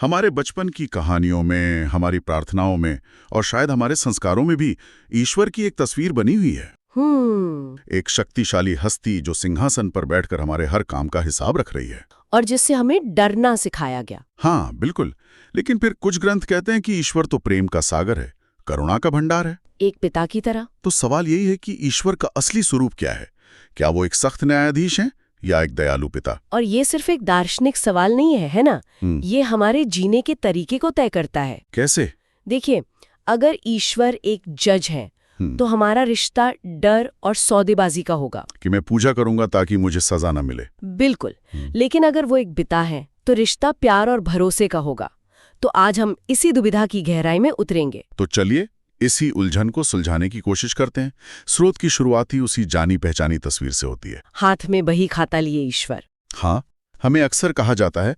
हमारे बचपन की कहानियों में, हमारी प्रार्थनाओं में और शायद हमारे संस्कारों में भी ईश्वर की एक तस्वीर बनी हुई है। एक शक्तिशाली हस्ती जो सिंहासन पर बैठकर हमारे हर काम का हिसाब रख रही है और जिससे हमें डरना सिखाया गया। हाँ बिल्कुल। लेकिन फिर कुछ ग्रंथ कहते हैं कि ईश्वर तो प्रेम का सागर है, करुणा का भंडार है, एक पिता की तरह। तो सवाल यही है कि ईश्वर का असली स्वरूप क्या है? क्या वो एक सख्त न्यायाधीश है या एक दयालु पिता? और ये सिर्फ एक दार्शनिक सवाल नहीं है ना? ये हमारे जीने के तरीके को तय करता है। कैसे? देखिए, अगर ईश्वर एक जज है तो हमारा रिश्ता डर और सौदेबाजी का होगा कि मैं पूजा करूंगा ताकि मुझे सजा न मिले। बिल्कुल। लेकिन अगर वो एक पिता है तो रिश्ता प्यार और भरोसे का होगा। तो आज हम इसी दुविधा की गहराई में उतरेंगे। तो चलिए इसी उलझन को सुलझाने की कोशिश करते हैं। स्रोत की शुरुआत ही उसी जानी पहचानी तस्वीर से होती है, हाथ में बही खाता लिए ईश्वर। हाँ, हमें अक्सर कहा जाता है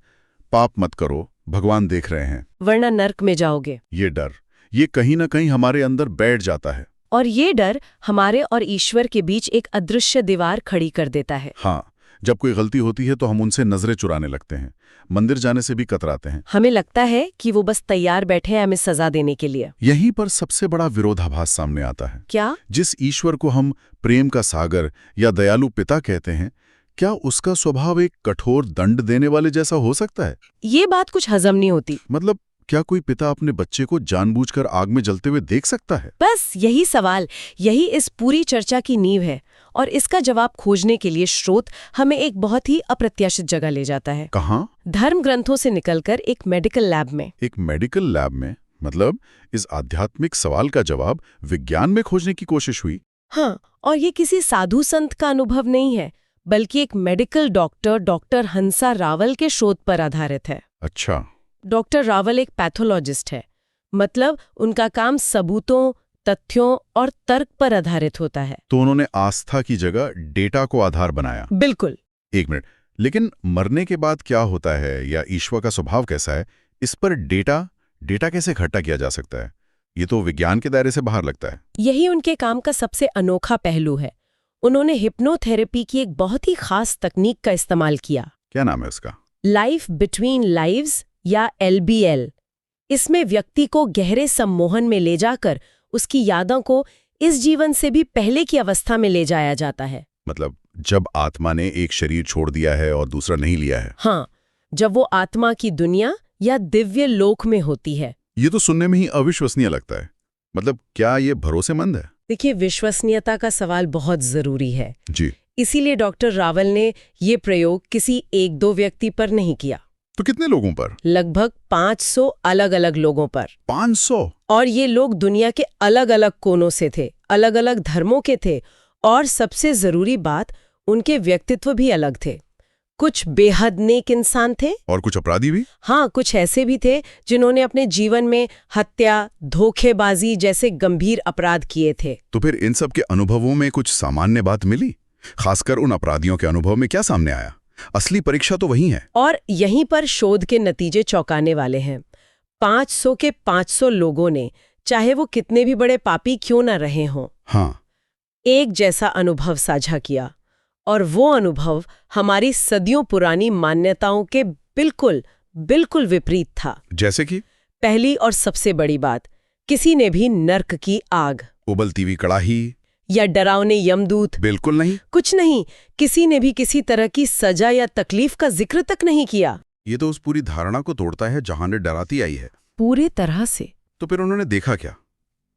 पाप मत करो, भगवान देख रहे हैं, वरना नर्क में जाओगे। ये डर, ये कहीं ना कहीं हमारे अंदर बैठ जाता है और ये डर हमारे और ईश्वर के बीच एक अदृश्य दीवार खड़ी कर देता है। हाँ, जब कोई गलती होती है तो हम उनसे नजरें चुराने लगते हैं, मंदिर जाने से भी कतराते हैं। हमें लगता है कि वो बस तैयार बैठे हैं हमें सजा देने के लिए। यहीं पर सबसे बड़ा विरोधाभास सामने आता है। क्या? जिस ईश्वर को हम प्रेम का सागर या दयालु पिता कहते हैं, क्या उसका स्वभाव एक कठोर दंड देने वाले जैसा हो सकता है? ये बात कुछ हजम नहीं होती। मतलब क्या कोई पिता अपने बच्चे को जानबूझकर आग में जलते हुए देख सकता है? बस यही सवाल, यही इस पूरी चर्चा की नींव है। और इसका जवाब खोजने के लिए स्रोत हमें एक बहुत ही अप्रत्याशित जगह ले जाता है। कहाँ? धर्म ग्रंथों से निकलकर एक मेडिकल लैब में। एक मेडिकल लैब में? मतलब इस आध्यात्मिक सवाल का जवाब विज्ञान में खोजने की कोशिश हुई? हाँ, और ये किसी साधु संत का अनुभव नहीं है, बल्कि एक मेडिकल डॉक्टर हंसा रावल के शोध पर आधारित है। अच्छा। डॉक्टर रावल एक पैथोलॉजिस्ट है, मतलब उनका काम सबूतों, तथ्यों और तर्क पर आधारित होता है। तो उन्होंने आस्था की जगह डेटा को आधार बनाया। बिल्कुल। एक मिनट, लेकिन मरने के बाद क्या होता है या ईश्वर का स्वभाव कैसा है, इस पर डेटा कैसे इकट्ठा किया जा सकता है? ये तो विज्ञान के दायरे से बाहर लगता है। यही उनके काम का सबसे अनोखा पहलू है। उन्होंने हिप्नोथेरेपी की एक बहुत ही खास तकनीक का इस्तेमाल किया। क्या नाम है उसका? लाइफ बिटवीन लाइव्स या LBL। इसमें व्यक्ति को गहरे सम्मोहन में ले जाकर उसकी यादों को इस जीवन से भी पहले की अवस्था में ले जाया जाता है। मतलब जब आत्मा ने एक शरीर छोड़ दिया है और दूसरा नहीं लिया है। हाँ, जब वो आत्मा की दुनिया या दिव्य लोक में होती है। ये तो सुनने में ही अविश्वसनीय लगता है। मतलब क्या ये भरोसेमंद है? देखिए, विश्वसनीयता का सवाल बहुत जरूरी है जी। इसीलिए डॉक्टर रावल ने ये प्रयोग किसी एक दो व्यक्ति पर नहीं किया। तो कितने लोगों पर? लगभग 500 अलग अलग लोगों पर। 500? और ये लोग दुनिया के अलग अलग कोनों से थे, अलग अलग धर्मों के थे, और सबसे जरूरी बात, उनके व्यक्तित्व भी अलग थे। कुछ बेहद नेक इंसान थे और कुछ अपराधी भी। हाँ, कुछ ऐसे भी थे जिन्होंने अपने जीवन में हत्या, धोखेबाजी जैसे गंभीर अपराध किए थे। तो फिर इन सब के अनुभवों में कुछ सामान्य बात मिली? खासकर उन अपराधियों के अनुभव में क्या सामने आया? असली परीक्षा तो वही है। और यहीं पर शोध के नतीजे चौंकाने वाले हैं। 500 के 500 लोगों ने, चाहे वो कितने भी बड़े पापी क्यों न रहे हों, हाँ, एक जैसा अनुभव साझा किया। और वो अनुभव हमारी सदियों पुरानी मान्यताओं के बिल्कुल विपरीत था। जैसे कि? पहली और सबसे बड़ी बात, किसी ने भी नर्क की आग, उबलती हुई कड़ाही या डरावने यमदूत, बिल्कुल नहीं। कुछ नहीं। किसी ने भी किसी तरह की सजा या तकलीफ का जिक्र तक नहीं किया। ये तो उस पूरी धारणा को तोड़ता है जहां ने डराती आई है। पूरे तरह से। तो फिर उन्होंने देखा क्या?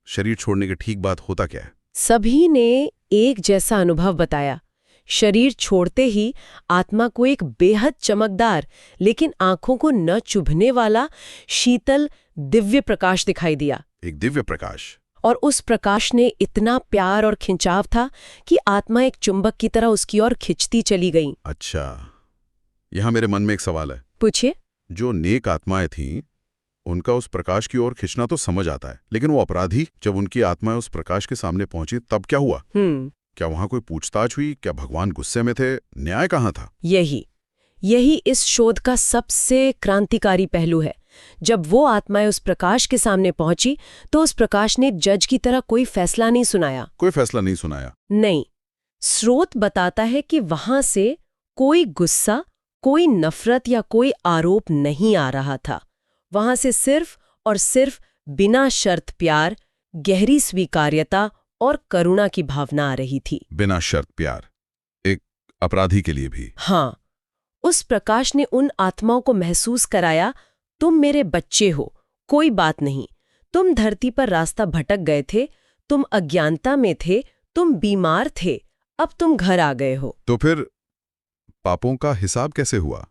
शरीर छोड़ने की ठीक बात होता क्या है? सभी ने एक जैसा अनुभव बताया। शरीर छोड़ते ही आत्मा को एक बेहद चमकदार लेकिन आंखों को न चुभने वाला शीतल दिव्य प्रकाश दिखाई दिया। एक दिव्य प्रकाश? और उस प्रकाश ने इतना प्यार और खिंचाव था कि आत्मा एक चुंबक की तरह उसकी ओर खिंचती चली गई। अच्छा, यहां मेरे मन में एक सवाल है। पूछिए। जो नेक आत्माएं थीं, उनका उस प्रकाश की ओर खिंचना तो समझ आता है, लेकिन वो अपराधी, जब उनकी आत्माएं उस प्रकाश के सामने पहुंची तब क्या हुआ? क्या वहां कोई पूछताछ हुई? क्या भगवान गुस्से में थे? न्याय कहाँ था? यही इस शोध का सबसे क्रांतिकारी पहलू है। जब वो आत्माएं उस प्रकाश के सामने पहुंची तो उस प्रकाश ने जज की तरह कोई फैसला नहीं सुनाया। कोई फैसला नहीं सुनाया? नहीं। स्रोत बताता है कि वहां से कोई गुस्सा, कोई नफरत या कोई आरोप नहीं आ रहा था। वहां से सिर्फ और सिर्फ बिना शर्त प्यार, गहरी स्वीकार्यता और करुणा की भावना आ रही थी। बिना शर्त प्यार, एक अपराधी के लिए भी। हाँ, उस प्रकाश ने उन आत्माओं को महसूस कराया, तुम मेरे बच्चे हो, कोई बात नहीं। तुम धरती पर रास्ता भटक गए थे, तुम अज्ञानता में थे, तुम बीमार थे, अब तुम घर आ गए हो। तो फिर पापों का हिसाब कैसे हुआ?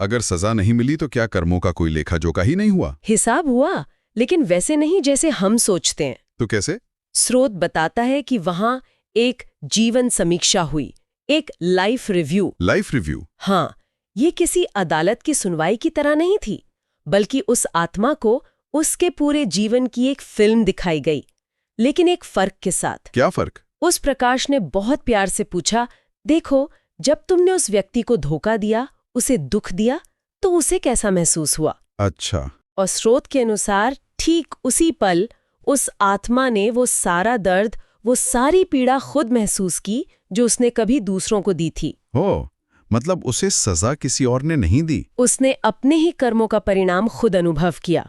अगर सजा नहीं मिली तो क्या कर्मों का कोई लेखा जोखा ही नहीं हुआ? हिसाब हुआ, लेकिन वैसे नहीं जैसे हम सोचते हैं। तो कैसे? स्रोत बताता है कि वहां एक जीवन समीक्षा हुई, एक लाइफ रिव्यू। Life review? हाँ, ये किसी अदालत की सुनवाई की तरह नहीं थी, बल्कि उस आत्मा को उसके पूरे जीवन की एक फिल्म दिखाई गई, लेकिन एक फर्क के साथ। क्या फर्क? उस प्रकाश ने बहुत प्यार से पूछा, देखो, जब तुमने उस व्यक्ति को धोखा दिया, उसे दुख दिया, तो उसे कैसा महसूस हुआ? अच्छा। और स्रोत के अनुसार ठीक उसी पल उस आत्मा ने वो सारा दर्द, वो सारी पीड़ा खुद महसूस की जो उसने कभी दूसरों को दी थी। हो, मतलब उसे सजा किसी और ने नहीं दी? उसने अपने ही कर्मों का परिणाम खुद अनुभव किया।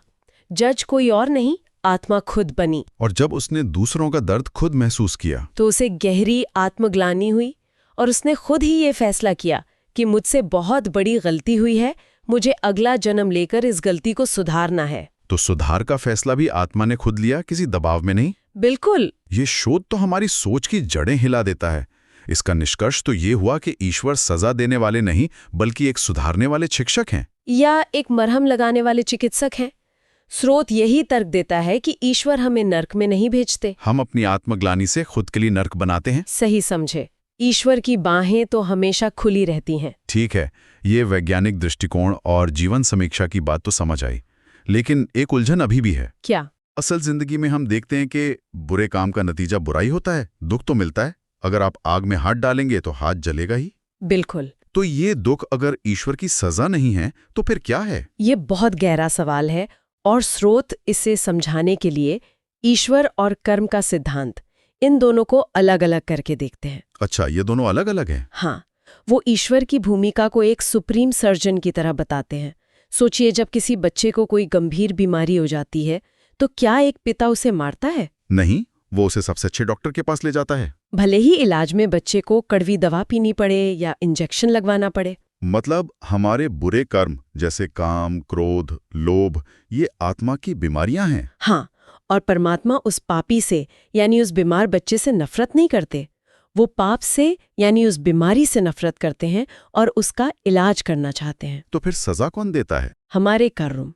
जज कोई और नहीं, आत्मा खुद बनी। और जब उसने दूसरों का दर्द खुद महसूस किया तो उसे गहरी आत्मग्लानि हुई और उसने खुद ही ये फैसला किया कि मुझसे बहुत बड़ी गलती हुई है, मुझे अगला जन्म लेकर इस गलती को सुधारना है। तो सुधार का फैसला भी आत्मा ने खुद लिया, किसी दबाव में नहीं? बिल्कुल। ये शोध तो हमारी सोच की जड़ें हिला देता है। इसका निष्कर्ष तो ये हुआ कि ईश्वर सजा देने वाले नहीं, बल्कि एक सुधारने वाले शिक्षक हैं, या एक मरहम लगाने वाले चिकित्सक हैं। स्रोत यही तर्क देता है कि ईश्वर हमें नर्क में नहीं भेजते, हम अपनी आत्मग्लानि से खुद के लिए नर्क बनाते हैं। सही समझे। ईश्वर की बाहें तो हमेशा खुली रहती हैं। ठीक है, ये वैज्ञानिक दृष्टिकोण और जीवन समीक्षा की बात तो समझ आई, लेकिन एक उलझन अभी भी है। क्या? असल जिंदगी में हम देखते हैं कि बुरे काम का नतीजा बुरा ही होता है, दुख तो मिलता है। अगर आप आग में हाथ डालेंगे तो हाथ जलेगा ही। बिल्कुल। तो ये दुख अगर ईश्वर की सजा नहीं है तो फिर क्या है? ये बहुत गहरा सवाल है और स्रोत इसे समझाने के लिए ईश्वर और कर्म का सिद्धांत, इन दोनों को अलग अलग करके देखते हैं। अच्छा, ये दोनों अलग अलग हैं? हाँ, वो ईश्वर की भूमिका को एक सुप्रीम सर्जन की तरह बताते हैं। सोचिए, जब किसी बच्चे को कोई गंभीर बीमारी हो जाती है तो क्या एक पिता उसे मारता है? नहीं, वो उसे सबसे अच्छे डॉक्टर के पास ले जाता है। भले ही इलाज में बच्चे को कड़वी दवा पीनी पड़े या इंजेक्शन लगवाना पड़े। मतलब हमारे बुरे कर्म जैसे काम, क्रोध, लोभ, ये आत्मा की बीमारियां हैं। हाँ, और परमात्मा उस पापी से यानी उस बीमार बच्चे से नफरत नहीं करते। वो पाप से यानी उस बीमारी से नफरत करते हैं और उसका इलाज करना चाहते हैं। तो फिर सजा कौन देता है? हमारे कर्म।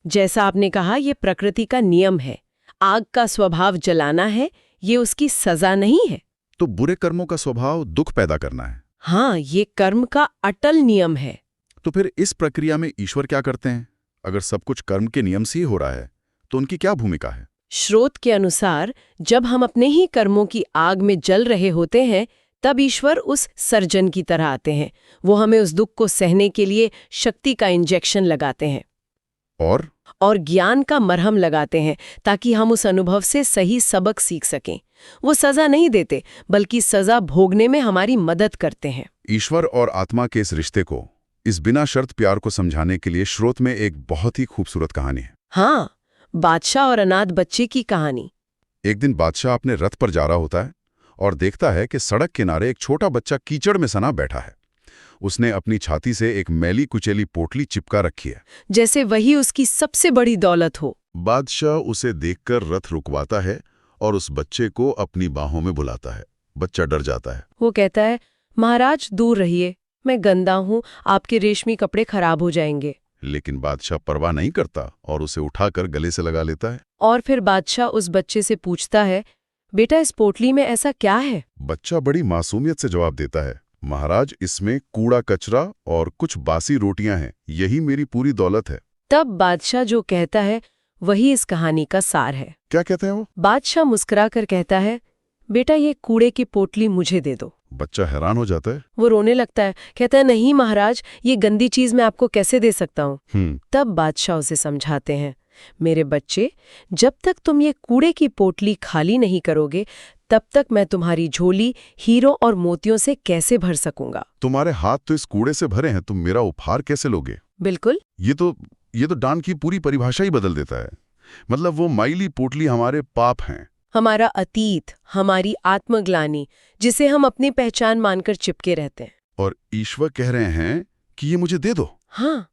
जैसा आपने कहा, ये प्रकृति का नियम है। आग का स्वभाव जलाना है, ये उसकी सजा नहीं है। तो बुरे कर्मों का स्वभाव दुख पैदा करना है। हाँ, ये कर्म का अटल नियम है। तो फिर इस प्रक्रिया में ईश्वर क्या करते हैं? अगर सब कुछ कर्म के नियम से ही हो रहा है तो उनकी क्या भूमिका है? स्रोत के अनुसार जब हम अपने ही कर्मों की आग में जल रहे होते हैं, तब ईश्वर उस सर्जन की तरह आते हैं। वो हमें उस दुख को सहने के लिए शक्ति का इंजेक्शन लगाते हैं और ज्ञान का मरहम लगाते हैं, ताकि हम उस अनुभव से सही सबक सीख सकें। वो सजा नहीं देते, बल्कि सजा भोगने में हमारी मदद करते हैं। ईश्वर और आत्मा के इस रिश्ते को, इस बिना शर्त प्यार को समझाने के लिए स्रोत में एक बहुत ही खूबसूरत कहानी है। हाँ, बादशाह और अनाथ बच्चे की कहानी। एक दिन बादशाह अपने रथ पर जा रहा होता है और देखता है कि सड़क किनारे एक छोटा बच्चा कीचड़ में सना बैठा है। उसने अपनी छाती से एक मैली कुचेली पोटली चिपका रखी है, जैसे वही उसकी सबसे बड़ी दौलत हो। बादशाह उसे देखकर रथ रुकवाता है और उस बच्चे को अपनी बाहों में बुलाता है। बच्चा डर जाता है। वो कहता है, महाराज दूर रहिए, मैं गंदा हूँ, आपके रेशमी कपड़े खराब हो जाएंगे। लेकिन बादशाह परवाह नहीं करता और उसे उठाकर गले से लगा लेता है। और फिर बादशाह उस बच्चे से पूछता है, बेटा, इस पोटली में ऐसा क्या है? बच्चा बड़ी मासूमियत से जवाब देता है, महाराज, इसमें कूड़ा कचरा और कुछ बासी रोटियां हैं, यही मेरी पूरी दौलत है। तब बादशाह जो कहता है वही इस कहानी का सार है। क्या कहते हैं वो? बादशाह मुस्कुराकर कहता है, बेटा, ये कूड़े की पोटली मुझे दे दो। बच्चा हैरान हो जाता है। वो रोने लगता है, कहता है, नहीं महाराज, ये गंदी चीज मैं आपको कैसे दे सकता हूँ। तब बादशाह उसे समझाते हैं, मेरे बच्चे, जब तक तुम ये कूड़े की पोटली खाली नहीं करोगे, तब तक मैं तुम्हारी झोली हीरों और मोतियों से कैसे भर सकूंगा? तुम्हारे हाथ तो इस कूड़े से भरे हैं, तुम मेरा उपहार कैसे लोगे? बिल्कुल। ये तो ये तो डान की पूरी परिभाषा ही बदल देता है। मतलब वो मैली पोटली हमारे पाप हैं, हमारा अतीत, हमारी आत्मग्लानि, जिसे हम अपनी पहचान मानकर चिपके रहते हैं। और ईश्वर कह रहे हैं कि ये मुझे दे दो। हाँ,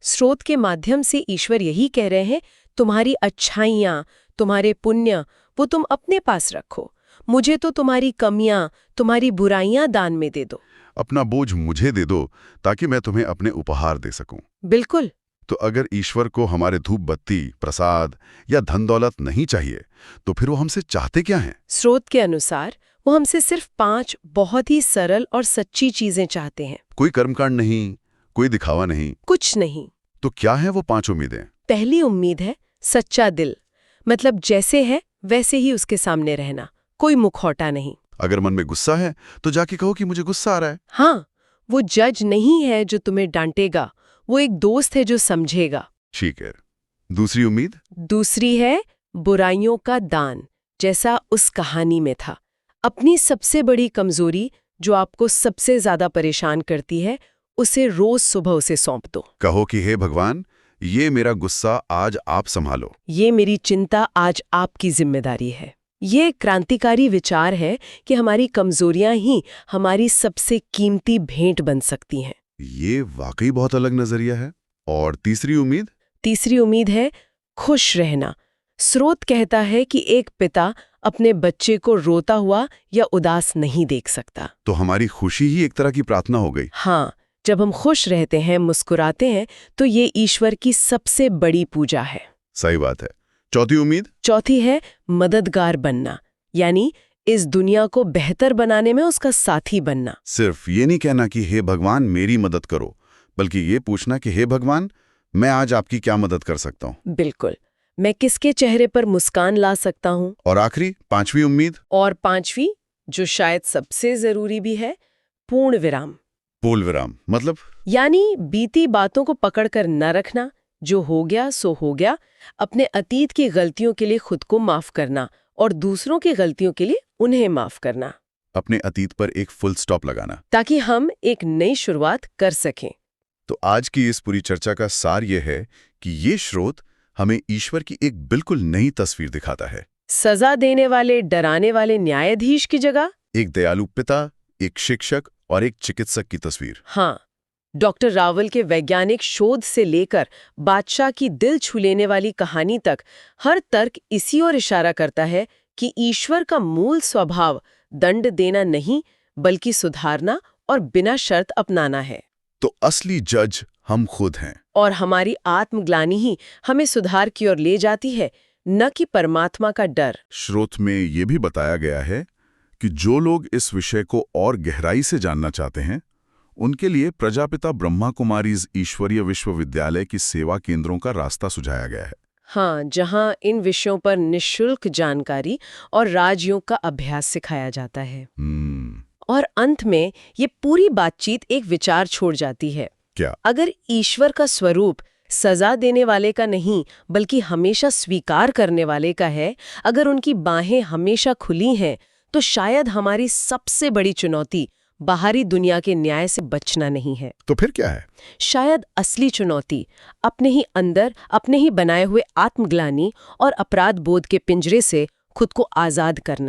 स्रोत के माध्यम से ईश्वर यही कह रहे हैं, तुम्हारी अच्छाइयाँ, तुम्हारे पुण्य, वो तुम अपने पास रखो। मुझे तो तुम्हारी कमियां, तुम्हारी बुराइयां दान में दे दो। अपना बोझ मुझे दे दो ताकि मैं तुम्हें अपने उपहार दे सकूं। बिल्कुल। तो अगर ईश्वर को हमारे धूप बत्ती, प्रसाद या धन दौलत नहीं चाहिए, तो फिर वो हमसे चाहते क्या हैं? स्रोत के अनुसार वो हमसे सिर्फ 5 बहुत ही सरल और सच्ची चीजें चाहते हैं। कोई कर्मकांड नहीं, कोई दिखावा नहीं, कुछ नहीं। तो क्या है वो 5 उम्मीदें? पहली उम्मीद है सच्चा दिल, मतलब जैसे है वैसे ही उसके सामने रहना, कोई मुखौटा नहीं। अगर मन में गुस्सा है तो जाके कहो कि मुझे गुस्सा आ रहा है। हाँ, वो जज नहीं है जो तुम्हें डांटेगा, वो एक दोस्त है जो समझेगा। ठीक है। दूसरी उम्मीद? दूसरी है बुराइयों का दान, जैसा उस कहानी में था। अपनी सबसे बड़ी कमजोरी, जो आपको सबसे ज्यादा परेशान करती है, उसे रोज सुबह उसे सौंप दो। कहो कि हे भगवान, ये मेरा गुस्सा आज आप संभालो। ये मेरी चिंता आज आपकी जिम्मेदारी है। ये क्रांतिकारी विचार है कि हमारी कमजोरियां ही हमारी सबसे कीमती भेंट बन सकती हैं। ये वाकई बहुत अलग नजरिया है। और तीसरी उम्मीद? तीसरी उम्मीद है खुश रहना। स्रोत कहता है कि एक पिता अपने बच्चे को रोता हुआ या उदास नहीं देख सकता। तो हमारी खुशी ही एक तरह की प्रार्थना हो गई। हाँ, जब हम खुश रहते हैं, मुस्कुराते हैं, तो ये ईश्वर की सबसे बड़ी पूजा है। सही बात है। चौथी उम्मीद? चौथी है मददगार बनना, यानी इस दुनिया को बेहतर बनाने में उसका साथी बनना। सिर्फ ये नहीं कहना कि हे भगवान मेरी मदद करो, बल्कि ये पूछना कि हे भगवान, मैं आज आपकी क्या मदद कर सकता हूँ। बिल्कुल, मैं किसके चेहरे पर मुस्कान ला सकता हूँ। और आखिरी 5वीं उम्मीद? और 5वीं, जो शायद सबसे जरूरी भी है, पूर्ण विराम। पूर्ण विराम मतलब? यानी बीती बातों को पकड़कर न रखना, जो हो गया सो हो गया। अपने अतीत की गलतियों के लिए खुद को माफ करना और दूसरों की गलतियों के लिए उन्हें माफ करना। अपने अतीत पर एक फुल स्टॉप लगाना, ताकि हम एक नई शुरुआत कर सकें। तो आज की इस पूरी चर्चा का सार यह है कि ये स्रोत हमें ईश्वर की एक बिल्कुल नई तस्वीर दिखाता है। सजा देने वाले, डराने वाले न्यायाधीश की जगह एक दयालु पिता, एक शिक्षक और एक चिकित्सक की तस्वीर। हाँ, डॉक्टर रावल के वैज्ञानिक शोध से लेकर बादशाह की दिल छू लेने वाली कहानी तक, हर तर्क इसी ओर इशारा करता है कि ईश्वर का मूल स्वभाव दंड देना नहीं, बल्कि सुधारना और बिना शर्त अपनाना है। तो असली जज हम खुद हैं। और हमारी आत्मग्लानि ही हमें सुधार की ओर ले जाती है, न कि परमात्मा का डर। स्रोत में ये भी बताया गया है कि जो लोग इस विषय को और गहराई से जानना चाहते हैं, उनके लिए प्रजापिता ब्रह्मा कुमारीज ईश्वरीय विश्वविद्यालय की सेवा केंद्रों का रास्ता सुझाया गया है। हाँ, जहाँ इन विषयों पर निःशुल्क जानकारी और राजयोग का अभ्यास सिखाया जाता है। और अंत में ये पूरी बातचीत एक विचार छोड़ जाती है। क्या? अगर ईश्वर का स्वरूप सजा देने वाले का नहीं, बल्कि हमेशा स्वीकार करने वाले का है, अगर उनकी बाहें हमेशा खुली हैं, तो शायद हमारी सबसे बड़ी चुनौती बाहरी दुनिया के न्याय से बचना नहीं है। तो फिर क्या है? शायद असली चुनौती अपने ही अंदर, अपने ही बनाए हुए आत्मग्लानि और अपराध बोध के पिंजरे से खुद को आजाद करना।